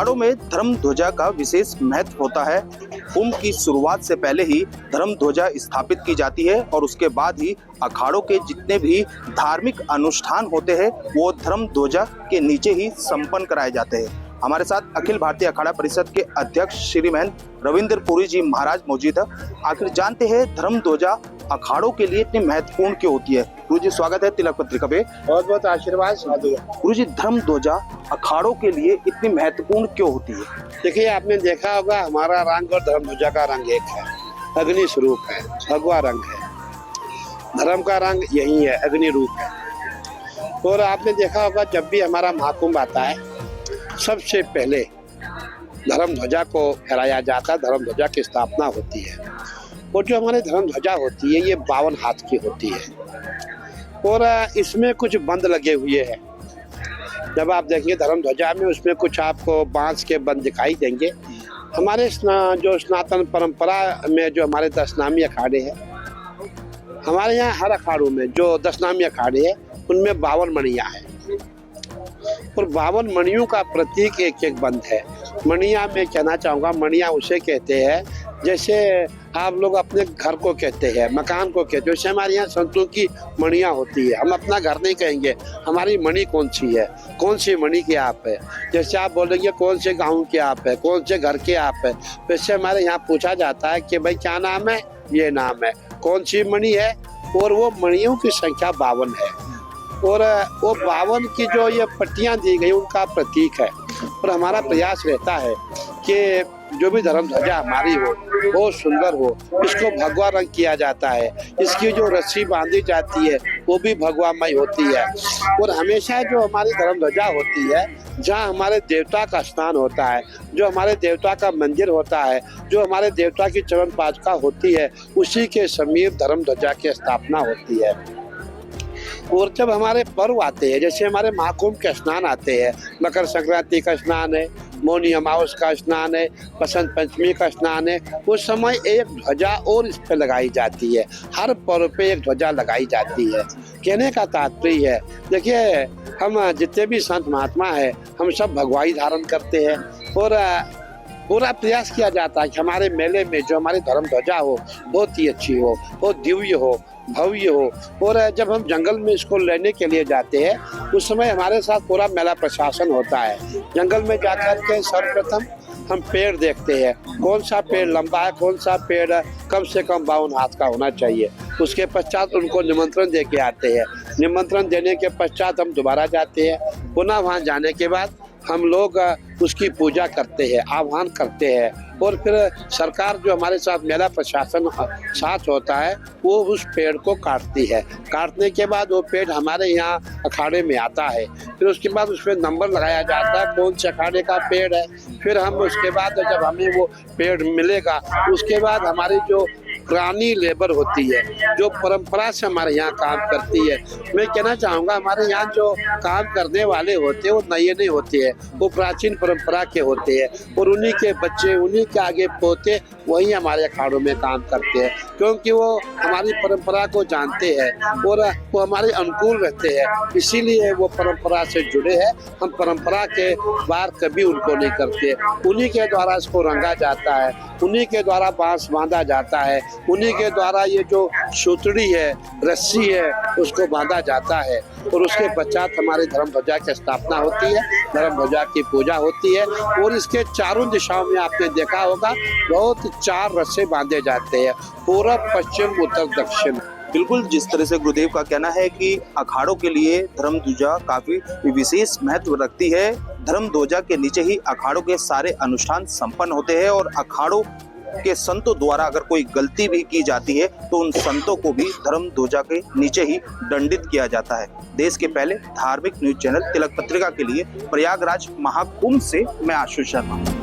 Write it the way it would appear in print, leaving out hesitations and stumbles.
अखाड़ों में धर्म ध्वजा का विशेष महत्व होता है। कुंभ की शुरुआत से पहले ही धर्म ध्वजा स्थापित की जाती है और उसके बाद ही अखाड़ों के जितने भी धार्मिक अनुष्ठान होते हैं वो धर्म ध्वजा के नीचे ही संपन्न कराए जाते हैं। हमारे साथ अखिल भारतीय अखाड़ा परिषद के अध्यक्ष श्री रविंद्र पुरी जी महाराज मौजूद है। आखिर जानते हैं धर्म ध्वजा अखाड़ों के लिए इतनी महत्वपूर्ण क्यों होती है। गुरु जी स्वागत है तिलक पत्रिका पे, बहुत बहुत आशीर्वाद। गुरु जी धर्म ध्वजा अखाड़ों के लिए इतनी महत्वपूर्ण क्यों होती है? देखिए, आपने देखा होगा हमारा रंग और धर्म ध्वजा का रंग एक है, अग्नि स्वरूप है, भगवा रंग है। धर्म का रंग यही है, अग्नि रूप है। और आपने देखा होगा जब भी हमारा महाकुंभ आता है सबसे पहले धर्म ध्वजा को फहराया जाता है, धर्म ध्वजा की स्थापना होती है। और जो हमारी धर्म ध्वजा होती है ये 52 हाथ की होती है और इसमें कुछ बंद लगे हुए हैं। जब आप देखेंगे धर्म ध्वजा में उसमें कुछ आपको बांस के बंद दिखाई देंगे। हमारे जो सनातन परंपरा में जो हमारे 10 नामी अखाड़े हैं, हमारे यहाँ हर अखाड़ों में जो 10 नामी अखाड़े हैं उनमें 52 मणियाँ हैं और 52 मणियों का प्रतीक एक एक बंद है। मणियाँ मैं कहना चाहूँगा, मणियाँ उसे कहते हैं जैसे आप लोग अपने घर को कहते हैं, मकान को कहते हैं, वैसे हमारे यहाँ संतों की मणियाँ होती है। हम अपना घर नहीं कहेंगे, हमारी मणि कौन सी है, कौन सी मणि के आप है। जैसे आप बोलेंगे कौन से गाँव के आप है, कौन से घर के आप है, वैसे हमारे यहाँ पूछा जाता है कि भाई क्या नाम है, ये नाम है, कौन सी मणि है। और वो मणियों की संख्या 52 है और वो 52 की जो ये पट्टियाँ दी गई उनका प्रतीक है। और हमारा प्रयास रहता है कि जो भी धर्म ध्वजा हमारी हो वो सुंदर हो, इसको भगवा रंग किया जाता है, इसकी जो रस्सी बांधी जाती है वो भी भगवामय होती है। और हमेशा जो हमारी धर्म ध्वजा होती है, जहाँ हमारे देवता का स्नान होता है, जो हमारे देवता का मंदिर होता है, जो हमारे देवता की चरण पादुका होती है, उसी के समीप धर्म ध्वजा की स्थापना होती है। और जब हमारे पर्व आते हैं, जैसे हमारे महाकुंभ के स्नान आते हैं, मकर संक्रांति का स्नान है, मौनी अमावस का स्नान है, बसंत पंचमी का स्नान है, उस समय एक ध्वजा और इस पे लगाई जाती है। हर पर्व पे एक ध्वजा लगाई जाती है। कहने का तात्पर्य है, देखिए हम जितने भी संत महात्मा है हम सब भगवाई धारण करते हैं और पूरा प्रयास किया जाता है कि हमारे मेले में जो हमारी धर्म ध्वजा हो बहुत ही अच्छी हो, बहुत दिव्य हो, भव्य हो। और जब हम जंगल में इसको लेने के लिए जाते हैं उस समय हमारे साथ पूरा मेला प्रशासन होता है। जंगल में जाकर के सर्वप्रथम हम पेड़ देखते हैं, कौन सा पेड़ लंबा है, कौन सा पेड़ कम से कम 52 हाथ का होना चाहिए। उसके पश्चात उनको निमंत्रण दे के आते हैं। निमंत्रण देने के पश्चात हम दोबारा जाते हैं। पुनः वहाँ जाने के बाद हम लोग उसकी पूजा करते हैं, आह्वान करते हैं और फिर सरकार जो हमारे साथ मेला प्रशासन साथ होता है वो उस पेड़ को काटती है। काटने के बाद वो पेड़ हमारे यहाँ अखाड़े में आता है। फिर उसके बाद उस पर नंबर लगाया जाता है कौन से अखाड़े का पेड़ है। फिर हम उसके बाद जब हमें वो पेड़ मिलेगा उसके बाद हमारी जो पुरानी लेबर होती है जो परंपरा से हमारे यहाँ काम करती है, मैं कहना चाहूँगा हमारे यहाँ जो काम करने वाले होते हैं वो नए नहीं होते हैं, वो प्राचीन परंपरा के होते हैं और उन्हीं के बच्चे, उन्हीं के आगे पोते वही हमारे अखाड़ों में काम करते हैं, क्योंकि वो हमारी परंपरा को जानते हैं और वो हमारे अनुकूल रहते हैं। इसीलिए वो परंपरा से जुड़े हैं। हम परंपरा के बाहर कभी उनको नहीं करते। उन्हीं के द्वारा इसको रंगा जाता है, उन्हीं के द्वारा बांस बांधा जाता है, उन्हीं के द्वारा ये जो सूतड़ी है, रस्सी है, उसको बांधा जाता है और उसके पश्चात हमारी धर्म ध्वजा की स्थापना होती है, धर्म ध्वजा की पूजा होती है। और इसके चारों दिशाओं में आपने देखा होगा बहुत 4 रस्से बांधे जाते हैं, पूर्व, पश्चिम, उत्तर, दक्षिण। बिल्कुल, जिस तरह से गुरुदेव का कहना है कि अखाड़ों के लिए धर्म ध्वजा काफी विशेष महत्व रखती है। धर्म ध्वजा के नीचे ही अखाड़ों के सारे अनुष्ठान संपन्न होते हैं और अखाड़ों के संतों द्वारा अगर कोई गलती भी की जाती है तो उन संतों को भी धर्म ध्वजा के नीचे ही दंडित किया जाता है। देश के पहले धार्मिक न्यूज चैनल तिलक पत्रिका के लिए प्रयागराज महाकुंभ से मैं आशीष शर्मा।